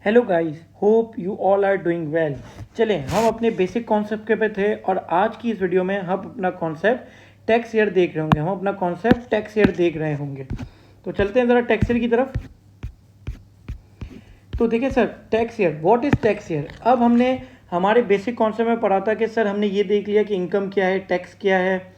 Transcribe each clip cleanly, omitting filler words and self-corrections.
Hello guys, hope you all are doing well. चलें, हम अपने बेसिक कॉन्सेप्ट के पे थे और आज की इस वीडियो में हम अपना कॉन्सेप्ट टैक्स ईयर देख रहे होंगे। तो चलते हैं ज़रा टैक्स ईयर की तरफ। तो देखिए sir, tax year, what is tax year. अब हमने हमारे बेसिक कॉन्सेप्ट में पढ़ा था कि सर हमने ये देख लिया कि इनकम क्या है, टैक्स क्या है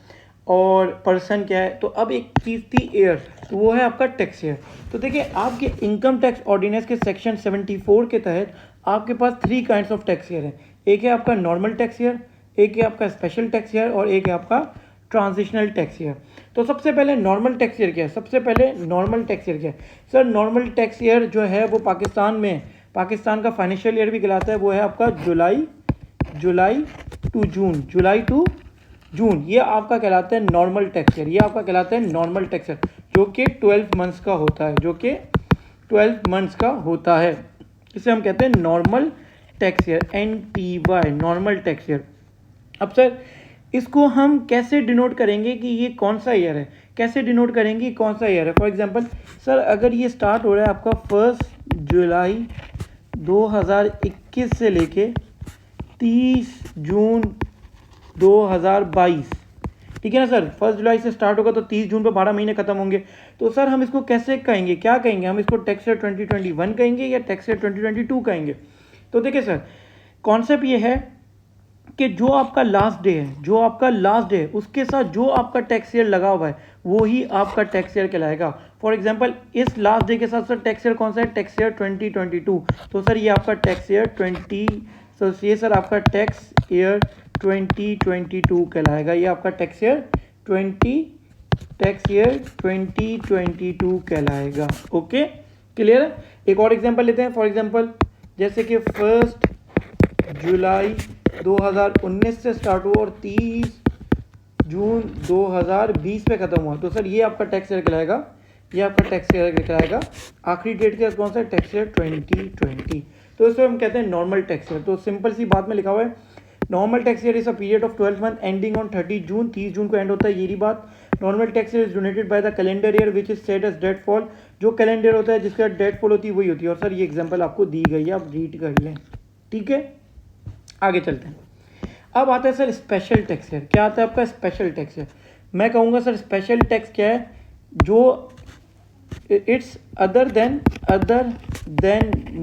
और पर्सन क्या है। तो अब एक चीज़ थी ईयर, तो वो है आपका टैक्स ईयर। तो देखिए, आपके इनकम टैक्स ऑर्डिनेंस के सेक्शन 74 के तहत आपके पास 3 काइंड्स ऑफ टैक्स ईयर है। एक है आपका नॉर्मल टैक्स ईयर, एक है आपका स्पेशल टैक्स ईयर और एक है आपका ट्रांजिशनल टैक्स ईयर। तो सबसे पहले नॉर्मल टैक्स ईयर क्या है? सर नॉर्मल टैक्स ईयर जो है वो पाकिस्तान का फाइनेंशियल ईयर भी कहलाता है। वो है आपका जुलाई टू जून। ये आपका कहलाता है नॉर्मल टैक्स ईयर। जो कि 12 मंथ्स का होता है। इसे हम कहते हैं normal tax year, NTY, normal tax year. अब सर इसको हम कैसे डिनोट करेंगे कि ये कौन सा ईयर है? फॉर एग्जांपल सर, अगर ये स्टार्ट हो रहा है आपका 1 जुलाई 2021 से लेके 30 जून 2022, ठीक है ना सर। 1 जुलाई से स्टार्ट होगा तो 30 जून पे 12 महीने खत्म होंगे। तो सर हम इसको कैसे कहेंगे, क्या कहेंगे? हम इसको टैक्स ईयर 2021 कहेंगे या टैक्स ईयर 2022 कहेंगे? तो देखिए सर, कॉन्सेप्ट ये है कि जो आपका लास्ट डे है उसके साथ जो आपका टैक्स ईयर लगा हुआ है वो ही आपका टैक्स ईयर कहलाएगा। फॉर एग्जांपल इस लास्ट डे के साथ सर टैक्स ईयर कौन सा है? Tax year 2022। तो सर ये आपका टैक्स ईयर 2022 कहलाएगा। ये आपका टैक्स ईयर 2022 कहलाएगा। ओके, क्लियर है? एक और एग्जांपल लेते हैं। फॉर एग्जांपल जैसे कि 1 जुलाई 2019 से स्टार्ट हुआ और 30 जून 2020 पे खत्म हुआ, तो सर ये आपका टैक्स ईयर कहलाएगा। आखिरी डेट के कौन सा? Tax year 2020। तो इसको हम कहते हैं नॉर्मल टैक्स ईयर। तो सिंपल सी बात में लिखा हुआ है, normal tax year is a period of 12 month ending on 30 June. 30 June को एंड होता है, ये बात। Normal tax year is donated by the calendar year which is set as date fall. जो कैलेंडर होता है जिसका डेट फॉल होती है वही होती है। और सर ये एग्जांपल आपको दी गई है, आप रीड कर लें, ठीक है। आगे चलते हैं। अब आता है सर स्पेशल टैक्स ईयर। क्या आता है आपका स्पेशल टैक्स ईयर? मैं कहूँगा सर स्पेशल टैक्स क्या है? जो it's other than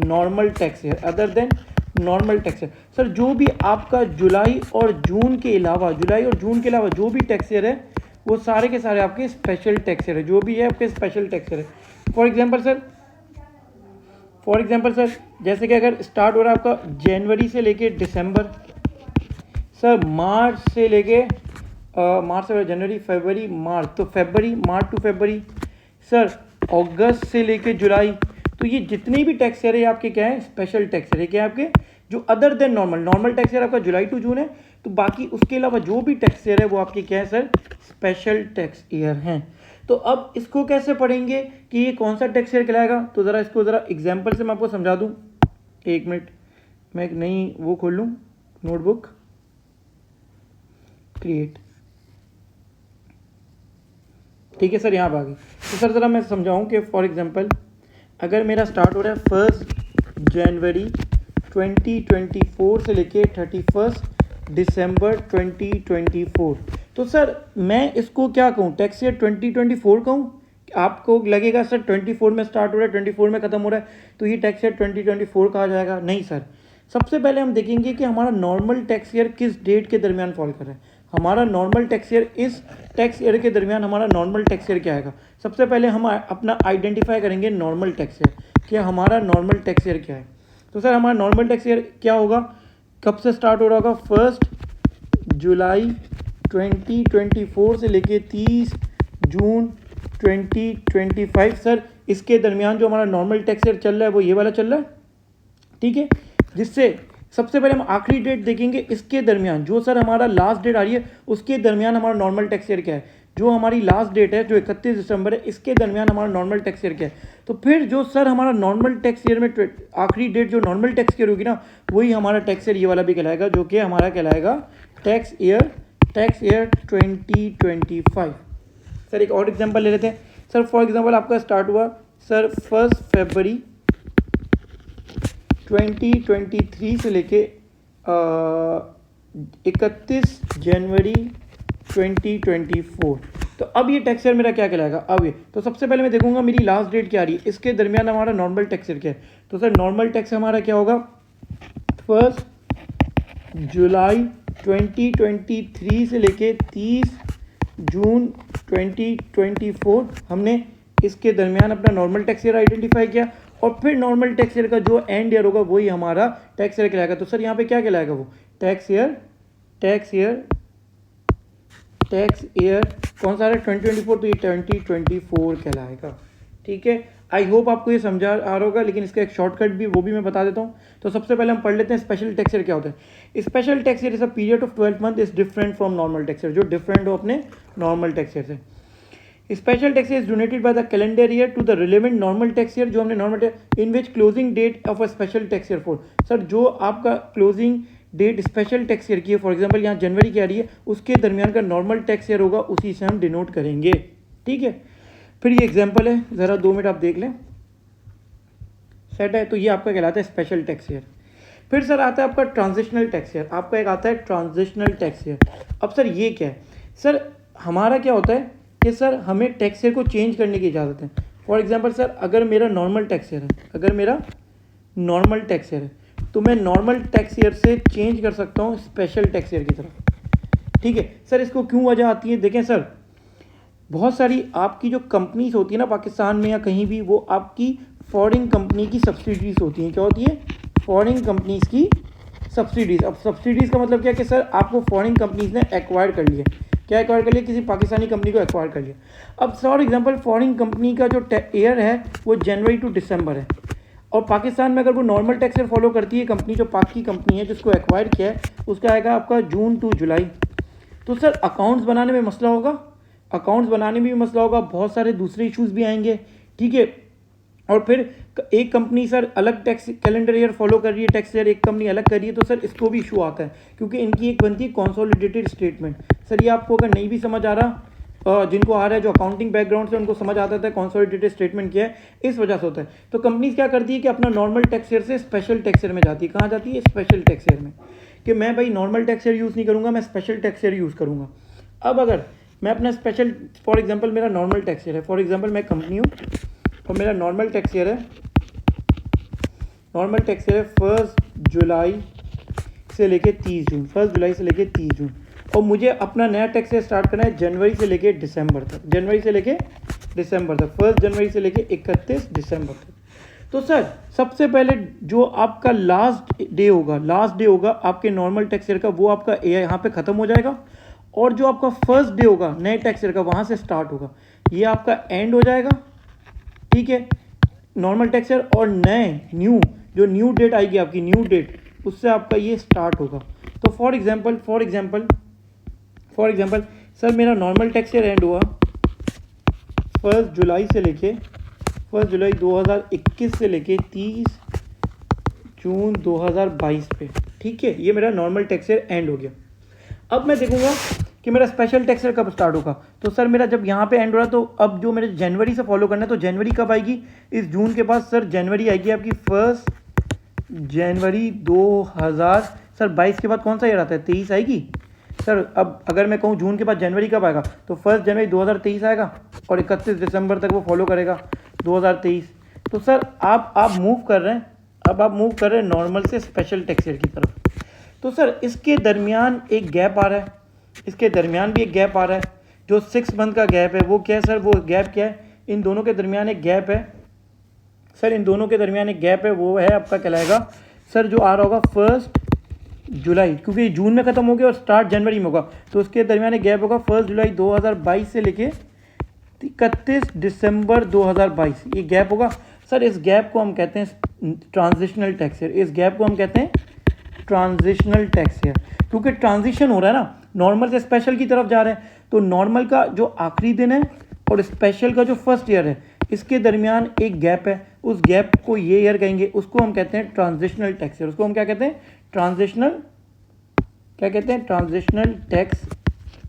normal tax year. Sir जो भी आपका जुलाई और जून के अलावा जो भी टैक्स ईयर है वो सारे के सारे आपके स्पेशल टैक्स ईयर है। जो भी है आपके स्पेशल टैक्स ईयर है। फॉर एग्जांपल सर जैसे कि अगर स्टार्ट हो रहा है आपका जनवरी से लेके दिसंबर, सर मार्च से जनवरी फरवरी मार्च, तो मार्च टू फरवरी, सर अगस्त से लेके जुलाई। तो ये जितने भी टैक्स ईयर है आपके क्या है? स्पेशल टैक्स ईयर है। क्या है आपके? जो other than normal tax year आपका जुलाई टू जून है, तो बाकी उसके अलावा जो भी टैक्स ईयर है वो आपके क्या है सर? स्पेशल टैक्स ईयर हैं। तो अब इसको कैसे पढ़ेंगे कि ये कौन सा टैक्स ईयर कहलाएगा? तो इसको ज़रा एग्जाम्पल से मैं आपको समझा दूँ। एक मिनट, मैं एक नई वो खोल लूँ, नोटबुक क्रिएट, ठीक है सर, यहाँ पर आ गई। तो सर ज़रा मैं समझाऊँ कि फॉर एग्जांपल अगर मेरा स्टार्ट हो रहा है 1 जनवरी 2024 से लेके 31 दिसंबर 2024, तो सर मैं इसको क्या कहूँ? टैक्स ईयर 2024 कहूँ? आपको लगेगा सर 24 में स्टार्ट हो रहा है 24 में ख़त्म हो रहा है तो ये टैक्स ईयर 2024 कहा जाएगा? नहीं सर, सबसे पहले हम देखेंगे कि हमारा नॉर्मल टैक्स ईयर किस डेट के दरमियान फॉल कर रहा है। हमारा नॉर्मल टैक्स ईयर, इस टैक्स ईयर के दरमियान हमारा नॉर्मल टैक्स ईयर क्या आएगा? सबसे पहले हम अपना आइडेंटिफाई करेंगे नॉर्मल टैक्स ईयर, कि हमारा नॉर्मल टैक्स ईयर क्या है। तो सर हमारा नॉर्मल टैक्स ईयर क्या होगा? कब से स्टार्ट हो रहा होगा? 1 जुलाई 2024 से लेके 30 जून 2025। सर इसके दरमियान जो हमारा नॉर्मल टैक्स ईयर चल रहा है वो ये वाला चल रहा है, ठीक है। जिससे सबसे पहले हम आखिरी डेट देखेंगे, इसके दरमियान जो सर हमारा लास्ट डेट आ रही है उसके दरमियान हमारा नॉर्मल टैक्स ईयर क्या है। जो हमारी लास्ट डेट है जो 31 दिसंबर है, इसके दरमियान हमारा नॉर्मल टैक्स ईयर क्या है। तो फिर जो सर हमारा नॉर्मल टैक्स ईयर में आखिरी डेट जो नॉर्मल टैक्स ईयर होगी ना, वही हमारा टैक्स ईयर ये वाला भी कहलाएगा, जो कि हमारा कहलाएगा टैक्स ईयर 2025। सर एक और एग्जांपल ले लेते हैं। सर फॉर एग्जांपल आपका स्टार्ट हुआ सर 1 फरवरी 2023 से लेके 31 जनवरी 2024। तो अब ये टैक्स ईयर मेरा क्या कहलाएगा? अब ये तो सबसे पहले मैं देखूंगा मेरी लास्ट डेट क्या आ रही है, इसके दरमियान हमारा नॉर्मल टैक्स ईयर क्या है। तो सर नॉर्मल टैक्स हमारा क्या होगा? 1 जुलाई 2023 से लेके 30 जून 2024 हमने इसके दरमियान अपना नॉर्मल टैक्स ईयर आइडेंटिफाई किया, और फिर नॉर्मल टैक्स ईयर का जो एंड ईयर होगा वही हमारा टैक्स ईयर कहलाएगा। तो सर यहाँ पे क्या कहलाएगा? वो टैक्स ईयर कौन सा है? 2024, तो ये 2024 कहलाएगा। ठीक है, आई होप आपको ये समझा आ रहा होगा, लेकिन इसका एक शॉर्टकट भी वो भी मैं बता देता हूँ। तो सबसे पहले हम पढ़ लेते हैं स्पेशल टैक्स ईयर क्या होता है। Special tax year is a period of 12 month is different from normal tax year, जो डिफरेंट हो अपने नॉर्मल टैक्स ईयर से। Special tax year is donated by the calendar year to the relevant normal tax year, जो हमने normal in which closing date of a special tax year for. Sir जो आपका closing date special tax year की है, for example यहाँ जनवरी की आ रही है, उसके दरमियान का नॉर्मल टैक्स ईयर होगा, उसी से हम डिनोट करेंगे। ठीक है, फिर ये एग्जांपल है, ज़रा 2 मिनट आप देख लें। सेट है, तो ये आपका कहलाता है स्पेशल टैक्स ईयर। फिर सर आता है आपका ट्रांजिशनल टैक्स ईयर, आपका एक आता है ट्रांजिशनल टैक्स ईयर। अब सर ये क्या है? सर हमारा क्या होता है कि सर हमें टैक्स ईयर को चेंज करने की इजाज़त है। फॉर एग्जांपल सर अगर मेरा नॉर्मल टैक्स ईयर है, तो मैं नॉर्मल टैक्स ईयर से चेंज कर सकता हूँ स्पेशल टैक्स ईयर की तरफ। ठीक है सर, इसको क्यों वजह आती है? देखें सर, बहुत सारी आपकी जो कंपनीज होती है ना पाकिस्तान में या कहीं भी, वो आपकी फॉरेन कंपनी की सब्सिडीज होती हैं। क्या होती है? फॉरेन कंपनीज की सब्सिडीज। अब सब्सिडीज का मतलब क्या है कि सर आपको फॉरेन कंपनीज ने एक्वायर कर लिया। क्या एक्वायर कर लिया? किसी पाकिस्तानी कंपनी को एक्वायर कर लिया। अब फॉर एग्जांपल फॉरेन कंपनी का जो ईयर है वो जनवरी टू दिसंबर है, और पाकिस्तान में अगर वो नॉर्मल टैक्स ईयर फॉलो करती है कंपनी, जो पाक की कंपनी है जिसको एक्वायर किया है, उसका आएगा आपका जून टू जुलाई। तो सर अकाउंट्स बनाने में मसला होगा, बहुत सारे दूसरे इश्यूज़ भी आएंगे। ठीक है, और फिर एक कंपनी सर अलग टैक्स कैलेंडर ईयर फॉलो कर रही है, टैक्स ईयर एक कंपनी अलग कर रही है, तो सर इसको भी इशू आता है, क्योंकि इनकी एक बनती है कॉन्सोलिडेटेड स्टेटमेंट। सर ये आपको अगर नहीं भी समझ आ रहा, जिनको आ रहा है जो अकाउंटिंग बैकग्राउंड से, उनको समझ आता है कॉन्सोलिडेटेड स्टेटमेंट क्या है, इस वजह से होता है। तो कंपनीज क्या करती है कि अपना नॉर्मल टैक्स ईयर से स्पेशल टैक्स ईयर में जाती है। कहाँ जाती है? स्पेशल टैक्स ईयर में, कि मैं भाई नॉर्मल टैक्स ईयर यूज़ नहीं करूँगा, मैं स्पेशल टैक्स ईयर यूज़ करूँगा। अब अगर मैं अपना स्पेशल, फॉर एग्जांपल मेरा नॉर्मल टैक्स ईयर है, फॉर एग्जांपल मैं कंपनी हूँ और मेरा नॉर्मल टैक्स ईयर है 1 जुलाई से लेके 30 जून, 1 जुलाई से लेके 30 जून, और मुझे अपना नया टैक्स ईयर स्टार्ट करना है जनवरी से लेके दिसंबर तक, 1 जनवरी से लेके 31 दिसंबर तक। तो सर सबसे पहले जो आपका लास्ट डे होगा आपके नॉर्मल टैक्स ईयर का, वो आपका यहाँ पे ख़त्म हो जाएगा, और जो आपका फर्स्ट डे होगा नए टैक्स ईयर का, वहाँ से स्टार्ट होगा, ये आपका एंड हो जाएगा। ठीक है, नॉर्मल टैक्स ईयर, और जो न्यू डेट आएगी आपकी, न्यू डेट, उससे आपका ये स्टार्ट होगा। तो फॉर एग्जांपल सर मेरा नॉर्मल टैक्स ईयर एंड हुआ 1 जुलाई 2021 से लेके 30 जून 2022 पे। ठीक है, ये मेरा नॉर्मल टैक्स ईयर एंड हो गया। अब मैं देखूंगा कि मेरा स्पेशल टैक्स ईयर कब स्टार्ट होगा। तो सर मेरा जब यहाँ पे एंड हो रहा, तो अब जो मेरे जनवरी से फॉलो करना है, तो जनवरी कब आएगी? इस जून के बाद सर जनवरी आएगी आपकी 1 जनवरी 2022 के बाद कौन सा ईयर आता है? 23 आएगी। सर अब अगर मैं कहूँ जून के बाद जनवरी कब आएगा, तो 1 जनवरी 2023 आएगा, और 31 दिसंबर तक वो फॉलो करेगा 2023। तो सर आप मूव कर रहे हैं नॉर्मल से स्पेशल टैक्स ईयर की तरफ। तो सर इसके दरमियान एक गैप आ रहा है, जो 6 मंथ का गैप है। वो क्या है सर? वो गैप क्या है? इन दोनों के दरमियान एक गैप है सर, वो है आपका कहलाएगा सर, जो आ रहा होगा 1 जुलाई, क्योंकि जून में ख़त्म हो गया और स्टार्ट जनवरी में होगा, तो उसके दरमियान एक गैप होगा 1 जुलाई 2022 से लेके 31 दिसंबर 2022, ये गैप होगा। सर इस गैप को हम कहते हैं ट्रांजिशनल टैक्स ईयर, क्योंकि ट्रांजिशन हो रहा है ना, नॉर्मल से स्पेशल की तरफ जा रहे हैं। तो नॉर्मल का जो आखिरी दिन है और स्पेशल का जो फर्स्ट ईयर है, इसके दरमियान एक गैप है, उस गैप को ये ईयर कहेंगे, उसको हम कहते हैं ट्रांजिशनल टैक्स ईयर। उसको हम क्या कहते हैं? Transitional tax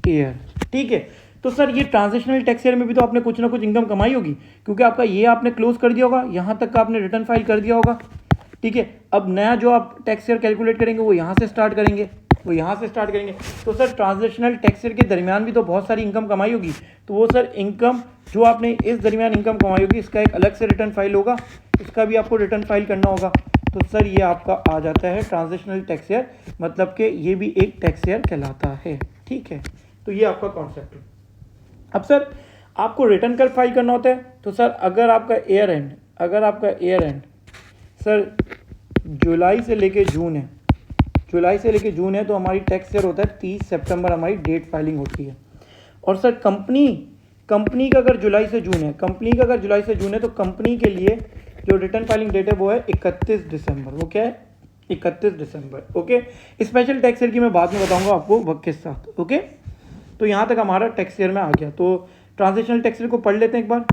year. ठीक है, तो सर ये ट्रांजिशनल टैक्स ईयर में भी तो आपने कुछ ना कुछ इनकम कमाई होगी, क्योंकि आपका ये आपने क्लोज कर दिया होगा, यहाँ तक का आपने रिटर्न फाइल कर दिया होगा। ठीक है। अब नया जो आप टैक्स ईयर कैलकुलेट करेंगे वो यहाँ से स्टार्ट करेंगे, तो सर ट्रांजिशनल टैक्स ईयर के दरमियान भी तो बहुत सारी इनकम कमाई होगी, तो वो सर इनकम जो आपने इस दरमियान इनकम कमाई होगी इसका एक अलग से रिटर्न फाइल होगा, इसका भी आपको रिटर्न फाइल करना होगा। तो सर ये आपका आ जाता है ट्रांजिशनल टैक्स ईयर, मतलब कि ये भी एक टैक्स ईयर कहलाता है, ठीक है। तो ये आपका कॉन्सेप्ट है। अब सर आपको रिटर्न कब फाइल करना होता है, तो सर अगर आपका ईयर एंड सर जुलाई से लेके जून है, तो हमारी टैक्स ईयर होता है 30 सितंबर हमारी डेट फाइलिंग होती है। और सर कंपनी का अगर जुलाई से जून है, तो कंपनी के लिए जो रिटर्न फाइलिंग डेट है वो है 31 दिसंबर। वो क्या है? 31 दिसंबर। ओके, स्पेशल टैक्स ईयर की मैं बाद में बताऊंगा आपको वक्त के साथ। ओके, तो यहाँ तक हमारा टैक्स ईयर में आ गया। तो ट्रांजिशनल टैक्स ईयर को पढ़ लेते हैं एक बार।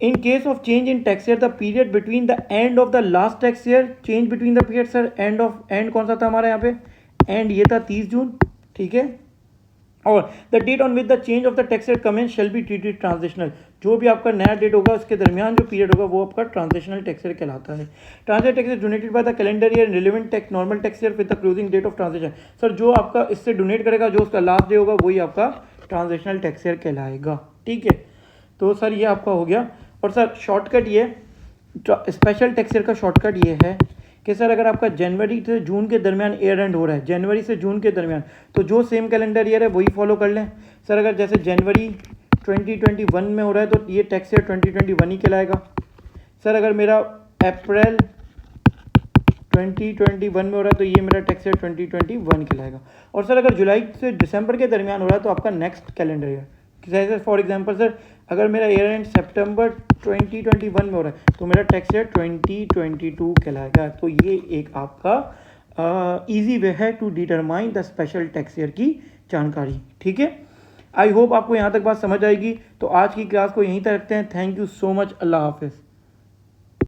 In case of change in tax year the period between the end of the last tax year, change between the period sir and कौन सा था हमारा यहाँ पे? एंड ये था 30 जून, ठीक है। और the date on with the change of the tax year commence shall be treated transitional, जो भी आपका नया डेट होगा उसके दरमियान जो पीरियड होगा वो आपका ट्रांजिशनल टैक्स ईयर कहलाता है। Transitional tax year donated by the calendar year relevant tax normal tax year with the closing date of transition. Sir जो आपका इससे डोनेट करेगा, जो उसका लास्ट डे होगा, वही आपका ट्रांजिशनल टैक्स ईयर कहलाएगा, ठीक है। तो सर ये आपका हो गया। और सर शॉर्टकट ये स्पेशल टैक्स ईयर का शॉर्टकट ये है कि सर अगर आपका जनवरी से जून के दरमियान ईयर एंड हो रहा है, जनवरी से जून के दरमियान, तो जो सेम कैलेंडर ईयर है वही फॉलो कर लें। सर अगर जैसे जनवरी 2021 में हो रहा है तो ये टैक्स ईयर 2021 ही कहलाएगा। सर अगर मेरा अप्रैल 2021 में हो रहा है तो ये मेरा टैक्स ईयर 2021 कहलाएगा। और सर अगर जुलाई से दिसंबर के दरमियान हो रहा है तो आपका नेक्स्ट कैलेंडर ईयर, जैसे फॉर एग्जांपल सर अगर मेरा ईयर एंड सितंबर 2021 में हो रहा है तो मेरा टैक्स ईयर 2022 कहलाएगा। तो ये एक आपका इजी वे है to determine the special tax year की जानकारी, ठीक है। आई होप आपको यहाँ तक बात समझ आएगी। तो आज की क्लास को यहीं तक रखते हैं। Thank you so much. अल्लाह हाफिज़।